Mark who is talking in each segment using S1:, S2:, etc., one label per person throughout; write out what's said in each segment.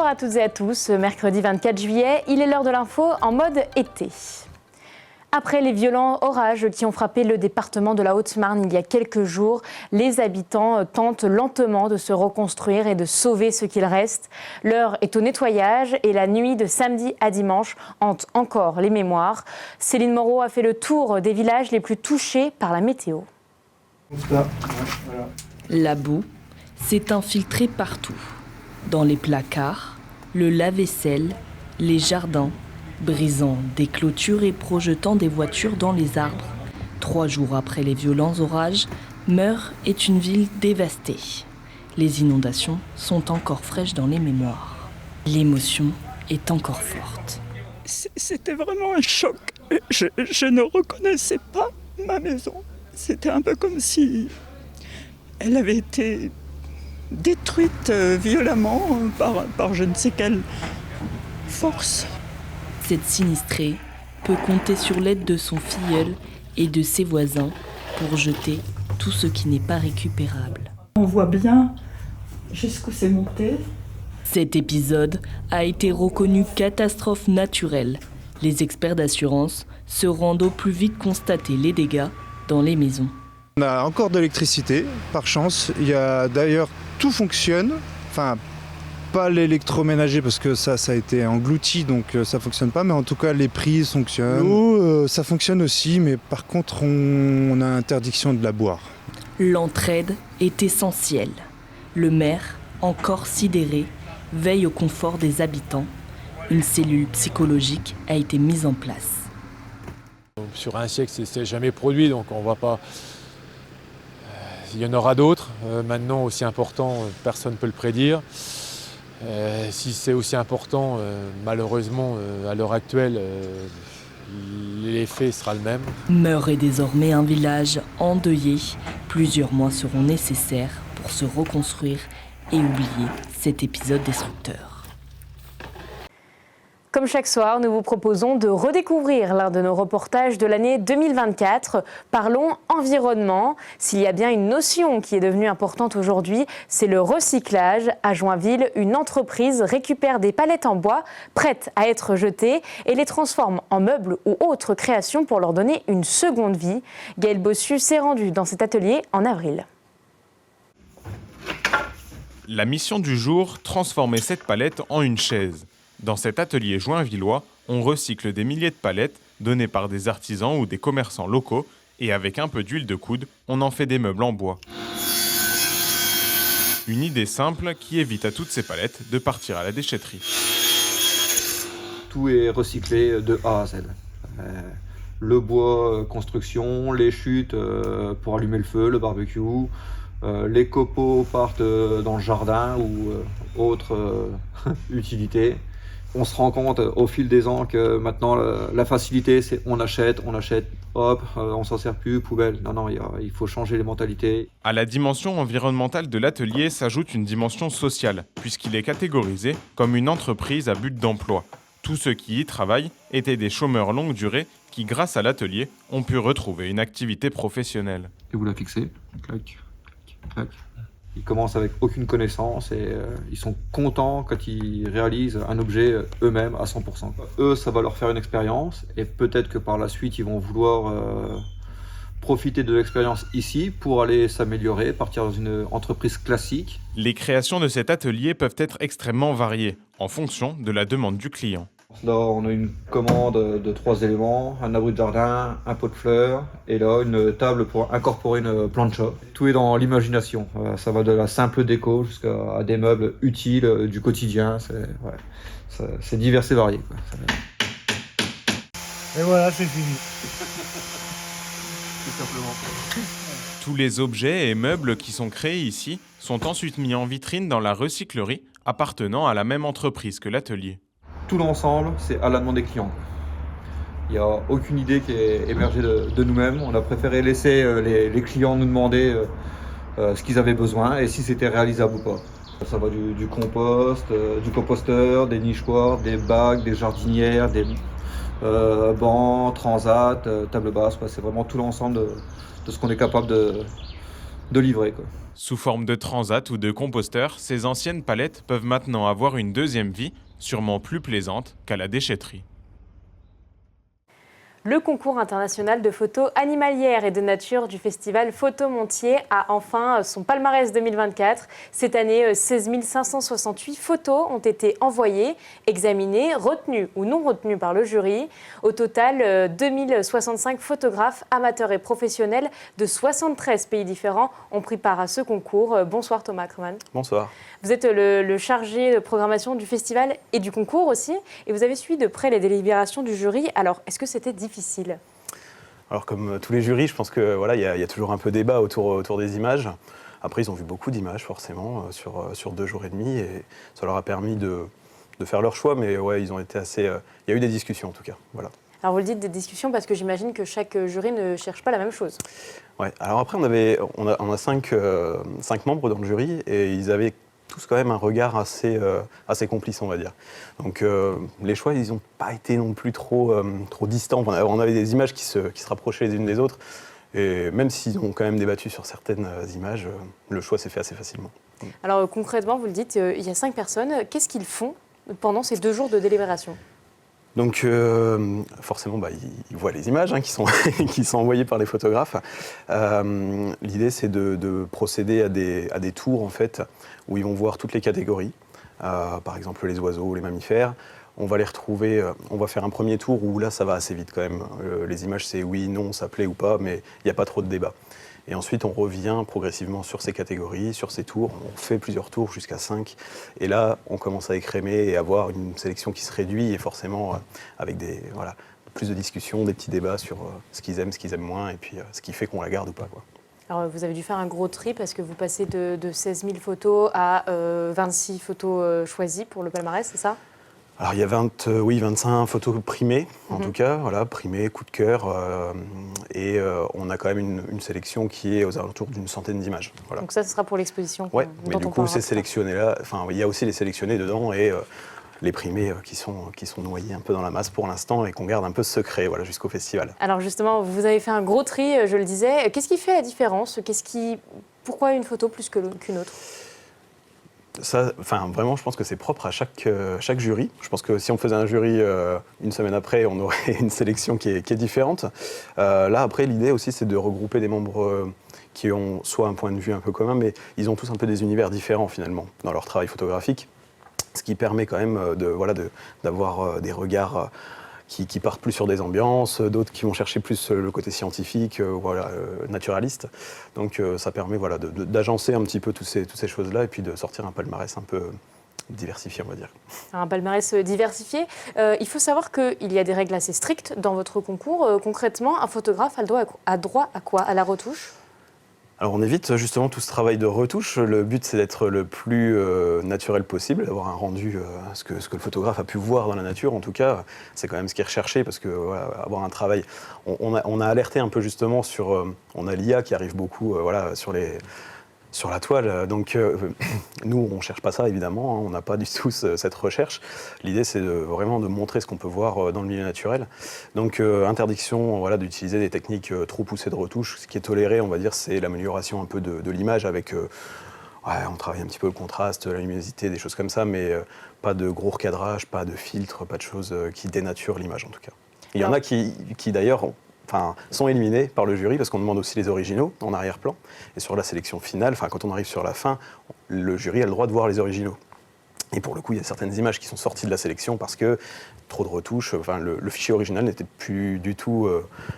S1: Bonsoir à toutes et à tous, mercredi 24 juillet, il est l'heure de l'info en mode été. Après les violents orages qui ont frappé le département de la Haute-Marne il y a quelques jours, les habitants tentent lentement de se reconstruire et de sauver ce qu'il reste. L'heure est au nettoyage et la nuit de samedi à dimanche hante encore les mémoires. Céline Moreau a fait le tour des villages les plus touchés par la météo.
S2: La boue s'est infiltrée partout. Dans les placards, le lave-vaisselle, les jardins, brisant des clôtures et projetant des voitures dans les arbres. 3 jours après les violents orages, Meure est une ville dévastée. Les inondations sont encore fraîches dans les mémoires. L'émotion est encore forte.
S3: C'était vraiment un choc. Je ne reconnaissais pas ma maison. C'était un peu comme si elle avait été détruite violemment par je ne sais quelle force.
S2: Cette sinistrée peut compter sur l'aide de son filleul et de ses voisins pour jeter tout ce qui n'est pas récupérable.
S3: On voit bien jusqu'où c'est monté.
S2: Cet épisode a été reconnu catastrophe naturelle. Les experts d'assurance se rendent au plus vite constater les dégâts dans les maisons.
S4: On a encore de l'électricité, par chance. Il y a d'ailleurs, tout fonctionne. Enfin, pas l'électroménager parce que ça a été englouti, donc ça fonctionne pas. Mais en tout cas, les prises fonctionnent. L'eau, ça fonctionne aussi, mais par contre, on a interdiction de la boire.
S2: L'entraide est essentielle. Le maire, encore sidéré, veille au confort des habitants. Une cellule psychologique a été mise en place.
S5: Sur un siècle, c'est jamais produit, donc on ne voit pas. Il y en aura d'autres. Maintenant, aussi important, personne ne peut le prédire. Si c'est aussi important, malheureusement, à l'heure actuelle, l'effet sera le même.
S2: Meure est désormais un village endeuillé. Plusieurs mois seront nécessaires pour se reconstruire et oublier cet épisode destructeur.
S1: Comme chaque soir, nous vous proposons de redécouvrir l'un de nos reportages de l'année 2024. Parlons environnement. S'il y a bien une notion qui est devenue importante aujourd'hui, c'est le recyclage. À Joinville, une entreprise récupère des palettes en bois prêtes à être jetées et les transforme en meubles ou autres créations pour leur donner une seconde vie. Gaël Bossu s'est rendu dans cet atelier en avril.
S6: La mission du jour, transformer cette palette en une chaise. Dans cet atelier joinvillois, on recycle des milliers de palettes données par des artisans ou des commerçants locaux et avec un peu d'huile de coude, on en fait des meubles en bois. Une idée simple qui évite à toutes ces palettes de partir à la déchetterie.
S7: Tout est recyclé de A à Z. Le bois construction, les chutes pour allumer le feu, le barbecue, les copeaux partent dans le jardin ou autre utilité. On se rend compte au fil des ans que maintenant la facilité c'est on achète, hop, on s'en sert plus, poubelle. Non, il faut changer les mentalités.
S6: À la dimension environnementale de l'atelier s'ajoute une dimension sociale, puisqu'il est catégorisé comme une entreprise à but d'emploi. Tous ceux qui y travaillent étaient des chômeurs longue durée qui, grâce à l'atelier, ont pu retrouver une activité professionnelle.
S7: Et vous la fixez, clac, clac, clac. Ils commencent avec aucune connaissance et ils sont contents quand ils réalisent un objet eux-mêmes à 100%. Eux, ça va leur faire une expérience et peut-être que par la suite, ils vont vouloir profiter de l'expérience ici pour aller s'améliorer, partir dans une entreprise classique.
S6: Les créations de cet atelier peuvent être extrêmement variées en fonction de la demande du client.
S7: Là, on a une commande de 3 éléments, un abri de jardin, un pot de fleurs, et là, une table pour incorporer une plancha. Tout est dans l'imagination. Ça va de la simple déco jusqu'à des meubles utiles du quotidien. C'est divers et varié, quoi.
S8: Et voilà, c'est fini.
S7: Tout simplement.
S6: Tous les objets et meubles qui sont créés ici sont ensuite mis en vitrine dans la recyclerie appartenant à la même entreprise que l'atelier.
S7: Tout l'ensemble, c'est à la demande des clients. Il n'y a aucune idée qui est émergée de nous-mêmes. On a préféré laisser les clients nous demander ce qu'ils avaient besoin et si c'était réalisable ou pas. Ça va du compost, du composteur, des nichoirs, des bacs, des jardinières, des bancs, transat, table basse. C'est vraiment tout l'ensemble de ce qu'on est capable de livrer, quoi.
S6: Sous forme de transat ou de composteur, ces anciennes palettes peuvent maintenant avoir une deuxième vie, sûrement plus plaisante qu'à la déchetterie.
S1: Le concours international de photos animalières et de nature du festival Photomontier a enfin son palmarès 2024. Cette année, 16 568 photos ont été envoyées, examinées, retenues ou non retenues par le jury. Au total, 2065 photographes, amateurs et professionnels de 73 pays différents ont pris part à ce concours. Bonsoir Thomas Ackermann.
S8: Bonsoir.
S1: Vous êtes le chargé de programmation du festival et du concours aussi, et vous avez suivi de près les délibérations du jury. Alors, est-ce que c'était difficile ?
S8: Alors comme tous les jurys, je pense que voilà, il y a toujours un peu débat autour des images. Après, ils ont vu beaucoup d'images forcément sur 2 jours et demi, et ça leur a permis de faire leur choix. Mais ouais, ils ont été assez. Il y a eu des discussions en tout cas. Voilà.
S1: Alors vous le dites des discussions parce que j'imagine que chaque jury ne cherche pas la même chose.
S8: Ouais. Alors après, on a 5 membres dans le jury, et ils avaient tous quand même un regard assez complice, on va dire. Donc les choix, ils n'ont pas été non plus trop distants. On avait des images qui se rapprochaient les unes des autres. Et même s'ils ont quand même débattu sur certaines images, le choix s'est fait assez facilement.
S1: Alors concrètement, vous le dites, il y a 5 personnes. Qu'est-ce qu'ils font pendant ces 2 jours de délibération ?
S8: Donc forcément, ils voient les images qui sont envoyées par les photographes. L'idée, c'est de procéder à des tours en fait, où ils vont voir toutes les catégories. Par exemple, les oiseaux, les mammifères. On va les retrouver, on va faire un premier tour où là, ça va assez vite quand même. Les images, c'est oui, non, ça plaît ou pas, mais il n'y a pas trop de débat. Et ensuite, on revient progressivement sur ces catégories, sur ces tours. On fait plusieurs tours jusqu'à 5. Et là, on commence à écrémer et avoir une sélection qui se réduit, et forcément avec plus de discussions, des petits débats sur ce qu'ils aiment moins, et puis ce qui fait qu'on la garde ou pas, quoi.
S1: Alors vous avez dû faire un gros tri parce que vous passez de 16 000 photos à 26 photos choisies pour le palmarès, c'est ça ?
S8: Alors il y a 25 photos primées, en tout cas, voilà, primées, coup de cœur, et on a quand même une sélection qui est aux alentours d'une centaine d'images. Voilà.
S1: Donc ça, ce sera pour l'exposition.
S8: Oui, mais du coup, ces sélectionnés-là, il y a aussi les sélectionnés dedans, et les primés qui sont noyés un peu dans la masse pour l'instant, et qu'on garde un peu secret, voilà, jusqu'au festival.
S1: Alors justement, vous avez fait un gros tri, je le disais. Qu'est-ce qui fait la différence ? Pourquoi une photo plus qu'une autre ?
S8: Ça, vraiment, je pense que c'est propre à chaque jury. Je pense que si on faisait un jury une semaine après, on aurait une sélection qui est différente. Là, après, l'idée aussi, c'est de regrouper des membres qui ont soit un point de vue un peu commun, mais ils ont tous un peu des univers différents, finalement, dans leur travail photographique. Ce qui permet quand même d'avoir des regards qui partent plus sur des ambiances, d'autres qui vont chercher plus le côté scientifique, naturaliste. Donc ça permet d'agencer un petit peu toutes ces choses-là, et puis de sortir un palmarès un peu diversifié, on va dire.
S1: Un palmarès diversifié. Il faut savoir qu'il y a des règles assez strictes dans votre concours. Concrètement, un photographe a droit à quoi ? À la retouche ?
S8: Alors on évite justement tout ce travail de retouche. Le but, c'est d'être le plus naturel possible, d'avoir un rendu, ce que le photographe a pu voir dans la nature. En tout cas, c'est quand même ce qui est recherché, parce que avoir un travail... On a alerté un peu justement sur... on a l'IA qui arrive beaucoup sur la toile. Donc nous, on ne cherche pas ça, évidemment. On n'a pas du tout cette recherche. L'idée, c'est vraiment de montrer ce qu'on peut voir dans le milieu naturel. Donc interdiction d'utiliser des techniques trop poussées de retouche. Ce qui est toléré, on va dire, c'est l'amélioration un peu de l'image avec... on travaille un petit peu le contraste, la luminosité, des choses comme ça, mais pas de gros recadrage, pas de filtre, pas de choses qui dénaturent l'image, en tout cas. Il y en a qui d'ailleurs... sont éliminés par le jury, parce qu'on demande aussi les originaux en arrière-plan. Et sur la sélection finale, quand on arrive sur la fin, le jury a le droit de voir les originaux. Et pour le coup, il y a certaines images qui sont sorties de la sélection parce que trop de retouches, le fichier original n'était plus du tout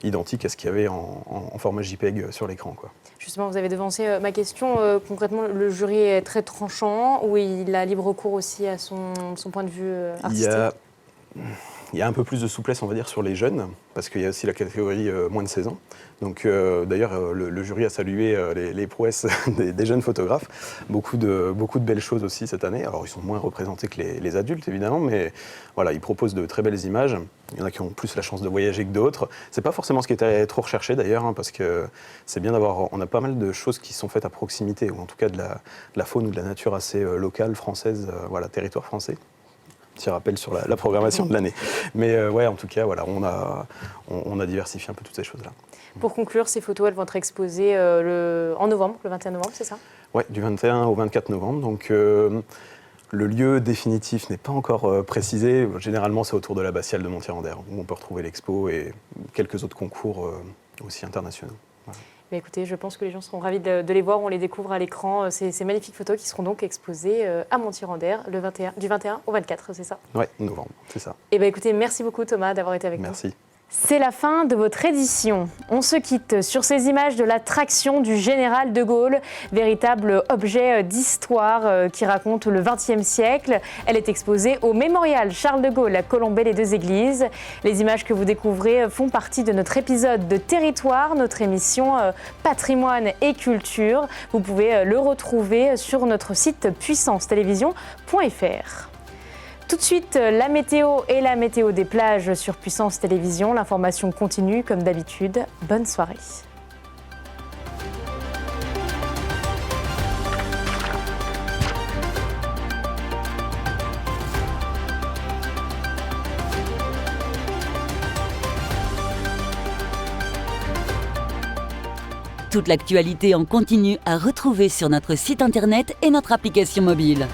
S8: identique à ce qu'il y avait en format JPEG sur l'écran, quoi.
S1: Justement, vous avez devancé ma question. Concrètement, le jury est très tranchant, ou il a libre cours aussi à son point de vue artistique ?
S8: Il y a un peu plus de souplesse, on va dire, sur les jeunes, parce qu'il y a aussi la catégorie moins de 16 ans. Donc d'ailleurs, le jury a salué les prouesses des jeunes photographes. Beaucoup de belles choses aussi cette année. Alors ils sont moins représentés que les adultes, évidemment, mais voilà, ils proposent de très belles images. Il y en a qui ont plus la chance de voyager que d'autres. C'est pas forcément ce qui était trop recherché d'ailleurs, parce que c'est bien d'avoir... On a pas mal de choses qui sont faites à proximité, ou en tout cas de la faune ou de la nature assez locale, française, territoire français. Petit rappel sur la programmation de l'année. Mais en tout cas, on a diversifié un peu toutes ces choses-là.
S1: Pour conclure, ces photos, elles vont être exposées en novembre, le 21 novembre, c'est ça?
S8: Oui, du 21 au 24 novembre. Donc, le lieu définitif n'est pas encore précisé. Généralement, c'est autour de l'abbatiale de Montier-en-Der, où on peut retrouver l'expo et quelques autres concours aussi internationaux. Voilà.
S1: Mais écoutez, je pense que les gens seront ravis de les voir. On les découvre à l'écran. Ces magnifiques photos qui seront donc exposées à Montier-en-Der du 21 au 24, c'est ça?
S8: Oui, novembre, c'est ça.
S1: Eh bien, écoutez, merci beaucoup Thomas d'avoir été avec nous.
S8: Merci.
S1: C'est la fin de votre édition. On se quitte sur ces images de la traction du général de Gaulle, véritable objet d'histoire qui raconte le XXe siècle. Elle est exposée au mémorial Charles de Gaulle à Colombey-les-Deux-Églises. Les images que vous découvrez font partie de notre épisode de Territoire, notre émission Patrimoine et Culture. Vous pouvez le retrouver sur notre site puissancetélévision.fr. Tout de suite, la météo et la météo des plages sur Puissance Télévision. L'information continue comme d'habitude. Bonne soirée.
S9: Toute l'actualité en continu à retrouver sur notre site internet et notre application mobile.